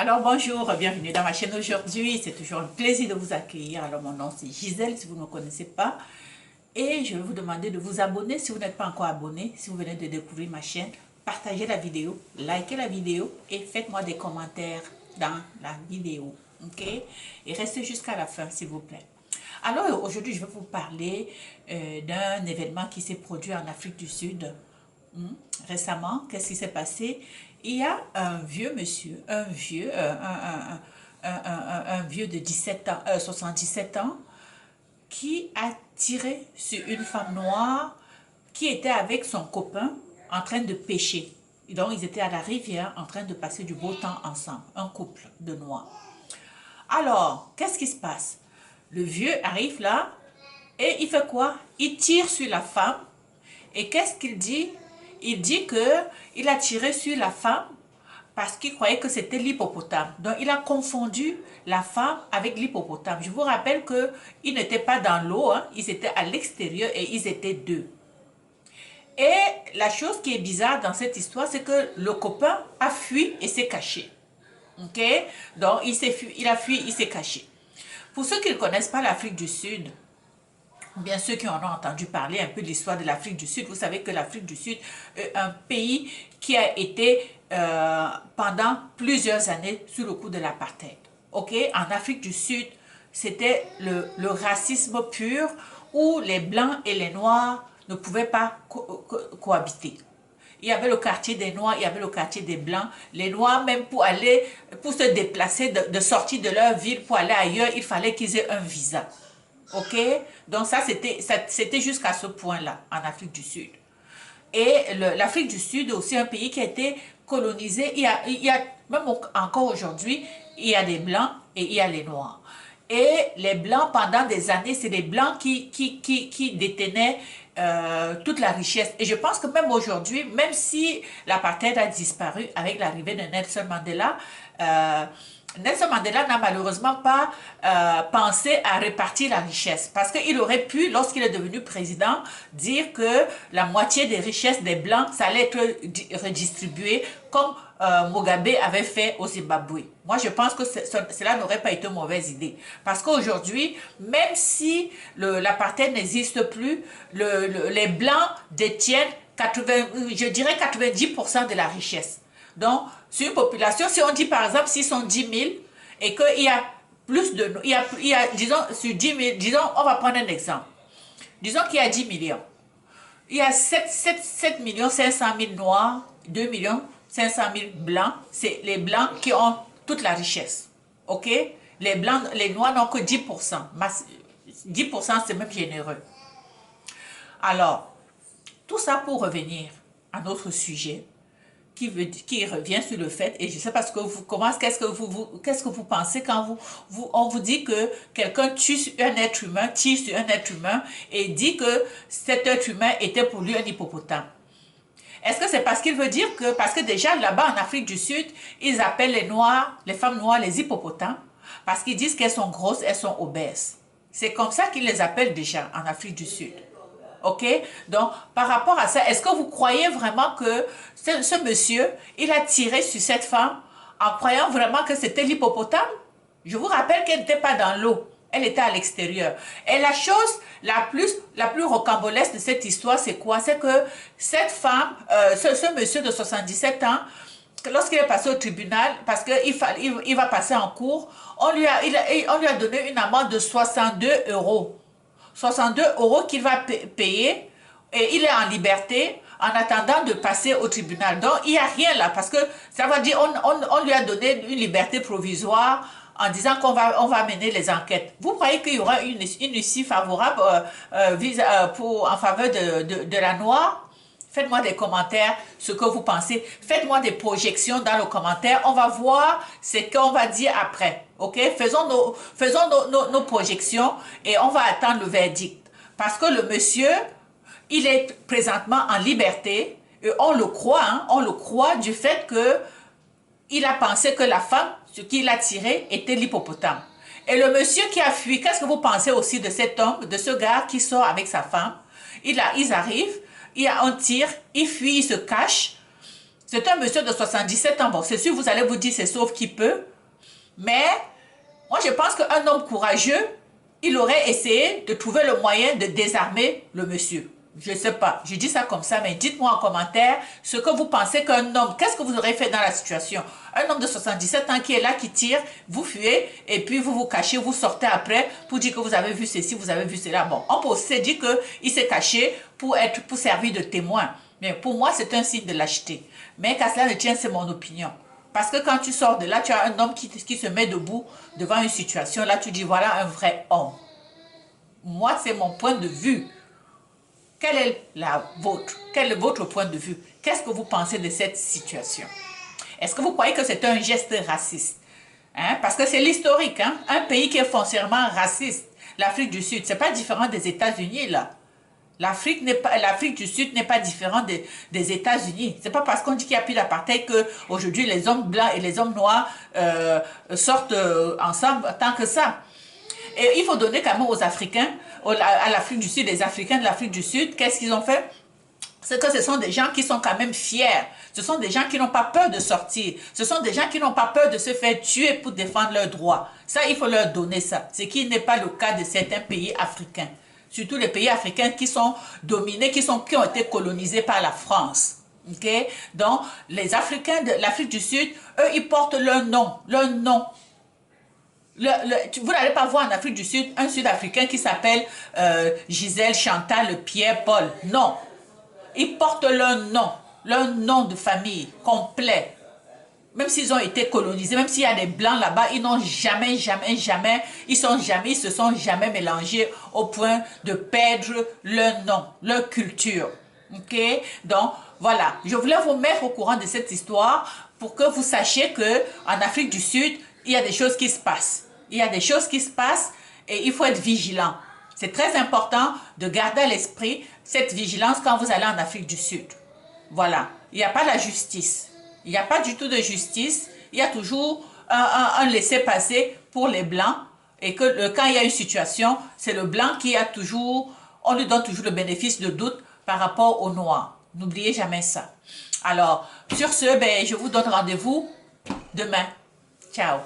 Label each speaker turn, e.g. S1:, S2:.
S1: Alors bonjour, bienvenue dans ma chaîne aujourd'hui. C'est toujours un plaisir de vous accueillir. Alors mon nom c'est Gisèle, si vous ne me connaissez pas. Et je vais vous demander de vous abonner si vous n'êtes pas encore abonné. Si vous venez de découvrir ma chaîne, partagez la vidéo, likez la vidéo et faites-moi des commentaires dans la vidéo. Ok? Et restez jusqu'à la fin s'il vous plaît. Alors aujourd'hui je vais vous parler d'un événement qui s'est produit en Afrique du Sud. Récemment, qu'est-ce qui s'est passé? Il y a un vieux monsieur, un vieux de 17 ans, 77 ans, qui a tiré sur une femme noire qui était avec son copain en train de pêcher. Et donc, ils étaient à la rivière en train de passer du beau temps ensemble, un couple de noirs. Alors, qu'est-ce qui se passe? Le vieux arrive là et il fait quoi? Il tire sur la femme. Et qu'est-ce qu'il dit? Il dit qu'il a tiré sur la femme parce qu'il croyait que c'était l'hippopotame. Donc, il a confondu la femme avec l'hippopotame. Je vous rappelle qu'ils n'étaient pas dans l'eau, hein, ils étaient à l'extérieur et ils étaient deux. Et la chose qui est bizarre dans cette histoire, c'est que le copain a fui et s'est caché. Ok? Donc, il a fui, il s'est caché. Pour ceux qui ne connaissent pas l'Afrique du Sud, bien ceux qui en ont entendu parler un peu de l'histoire de l'Afrique du Sud, vous savez que l'Afrique du Sud est un pays qui a été pendant plusieurs années sous le coup de l'apartheid. Ok, en Afrique du Sud, c'était le racisme pur où les Blancs et les Noirs ne pouvaient pas cohabiter. Il y avait le quartier des Noirs, il y avait le quartier des Blancs. Les Noirs, même pour se déplacer, de sortir de leur ville pour aller ailleurs, il fallait qu'ils aient un visa. Ok, donc ça c'était jusqu'à ce point-là en Afrique du Sud. Et l'Afrique du Sud est aussi un pays qui a été colonisé. Il y a même encore aujourd'hui, il y a des Blancs et il y a les Noirs. Et les Blancs, pendant des années, c'est les Blancs qui détenaient toute la richesse. Et je pense que même aujourd'hui, même si l'apartheid a disparu avec l'arrivée de Nelson Mandela, Nelson Mandela n'a malheureusement pas pensé à répartir la richesse parce qu'il aurait pu, lorsqu'il est devenu président, dire que la moitié des richesses des Blancs, ça allait être redistribué comme Mugabe avait fait au Zimbabwe. Moi, je pense que cela n'aurait pas été une mauvaise idée. Parce qu'aujourd'hui, même si l'apartheid n'existe plus, les Blancs détiennent je dirais 90% de la richesse. Donc, sur une population, si on dit par exemple, s'ils sont 10 000 et qu'il y a plus de... disons, sur 10 000, disons, on va prendre un exemple. Disons qu'il y a 10 millions. Il y a 7 500 000 noirs, 2 500 000 blancs. C'est les blancs qui ont toute la richesse. OK? Les noirs n'ont que 10%. 10%, c'est même généreux. Alors, tout ça pour revenir à notre sujet. Qui revient sur le fait, et je ne sais pas qu'est-ce que vous pensez quand on vous dit que quelqu'un tire sur un être humain et dit que cet être humain était pour lui un hippopotame. Est-ce que c'est parce qu'il veut dire que, parce que déjà là-bas en Afrique du Sud, ils appellent les femmes noires les hippopotames, parce qu'ils disent qu'elles sont grosses, elles sont obèses. C'est comme ça qu'ils les appellent déjà en Afrique du Sud. Ok, donc par rapport à ça, est-ce que vous croyez vraiment que ce monsieur, il a tiré sur cette femme en croyant vraiment que c'était l'hippopotame? Je vous rappelle qu'elle n'était pas dans l'eau, elle était à l'extérieur. Et la chose la plus rocambolesque de cette histoire, c'est quoi? C'est que cette femme, ce monsieur de 77 ans, lorsqu'il est passé au tribunal, parce qu'il va passer en cours, on lui a donné une amende de 62 €. 62 € qu'il va payer et il est en liberté en attendant de passer au tribunal. Donc, il n'y a rien là parce que ça va dire on lui a donné une liberté provisoire en disant qu'on va mener les enquêtes. Vous croyez qu'il y aura une issue favorable en faveur de la noire? Faites-moi des commentaires, ce que vous pensez. Faites-moi des projections dans le commentaire. On va voir ce qu'on va dire après. Ok? Faisons nos projections et on va attendre le verdict. Parce que le monsieur, il est présentement en liberté et on le croit, hein, on le croit du fait qu'il a pensé que la femme, ce qu'il a tiré, était l'hippopotame. Et le monsieur qui a fui, qu'est-ce que vous pensez aussi de cet homme, de ce gars qui sort avec sa femme? Ils arrivent. Il y a un tir, il fuit, il se cache. C'est un monsieur de 77 ans. Bon, c'est sûr, vous allez vous dire, c'est sauf qui peut. Mais moi, je pense qu'un homme courageux, il aurait essayé de trouver le moyen de désarmer le monsieur. Je ne sais pas, je dis ça comme ça, mais dites-moi en commentaire ce que vous pensez qu'un homme, qu'est-ce que vous aurez fait dans la situation? Un homme de 77 ans qui est là, qui tire, vous fuyez, et puis vous vous cachez, vous sortez après pour dire que vous avez vu ceci, vous avez vu cela. Bon, on peut aussi dire qu'il s'est caché pour servir de témoin. Mais pour moi, c'est un signe de lâcheté. Mais qu'à cela ne tienne, c'est mon opinion. Parce que quand tu sors de là, tu as un homme qui se met debout devant une situation. Là, tu dis, voilà un vrai homme. Moi, c'est mon point de vue. Quel est la vôtre? Quel est votre point de vue? Qu'est-ce que vous pensez de cette situation? Est-ce que vous croyez que c'est un geste raciste? Hein? Parce que c'est l'historique. Hein? Un pays qui est foncièrement raciste, l'Afrique du Sud, c'est pas différent des États-Unis, là. L'Afrique du Sud n'est pas différente des États-Unis. C'est pas parce qu'on dit qu'il n'y a plus d'apartheid qu'aujourd'hui les hommes blancs et les hommes noirs sortent ensemble tant que ça. Et il faut donner quand même aux Africains, à l'Afrique du Sud, les Africains de l'Afrique du Sud, qu'est-ce qu'ils ont fait? C'est que ce sont des gens qui sont quand même fiers. Ce sont des gens qui n'ont pas peur de sortir. Ce sont des gens qui n'ont pas peur de se faire tuer pour défendre leurs droits. Ça, il faut leur donner ça. Ce qui n'est pas le cas de certains pays africains. Surtout les pays africains qui sont dominés, qui ont été colonisés par la France. Okay? Donc, les Africains de l'Afrique du Sud, eux, ils portent leur nom. Leur nom. Vous n'allez pas voir en Afrique du Sud un Sud-Africain qui s'appelle Gisèle, Chantal, Pierre, Paul. Non. Ils portent leur nom de famille complet. Même s'ils ont été colonisés, même s'il y a des blancs là-bas, ils n'ont jamais, ils se sont jamais mélangés au point de perdre leur nom, leur culture. Ok? Donc, voilà. Je voulais vous mettre au courant de cette histoire pour que vous sachiez que en Afrique du Sud, il y a des choses qui se passent. Il y a des choses qui se passent et il faut être vigilant. C'est très important de garder à l'esprit cette vigilance quand vous allez en Afrique du Sud. Voilà. Il n'y a pas la justice. Il n'y a pas du tout de justice. Il y a toujours un laisser-passer pour les Blancs. Et que quand il y a une situation, c'est le Blanc qui a toujours, on lui donne toujours le bénéfice de doute par rapport au Noir. N'oubliez jamais ça. Alors, sur ce, je vous donne rendez-vous demain. Ciao.